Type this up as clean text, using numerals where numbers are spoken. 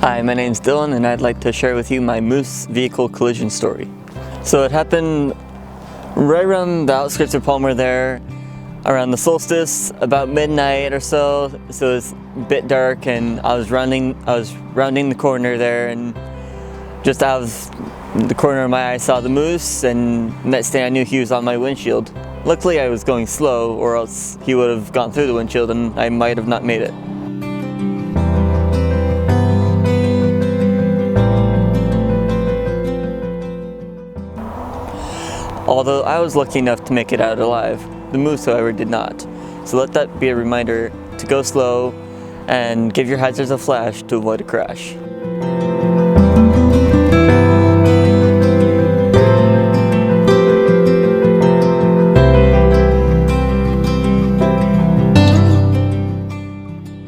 Hi, my name's Dylan and I'd like to share with you my moose vehicle collision story. So it happened right around the outskirts of Palmer there, around the solstice, about midnight or so. So it was a bit dark and I was rounding the corner there, and just out of the corner of my eye I saw the moose, and next thing I knew he was on my windshield. Luckily I was going slow, or else he would have gone through the windshield and I might have not made it. Although I was lucky enough to make it out alive, the moose, however, did not. So let that be a reminder to go slow and give your hazards a flash to avoid a crash.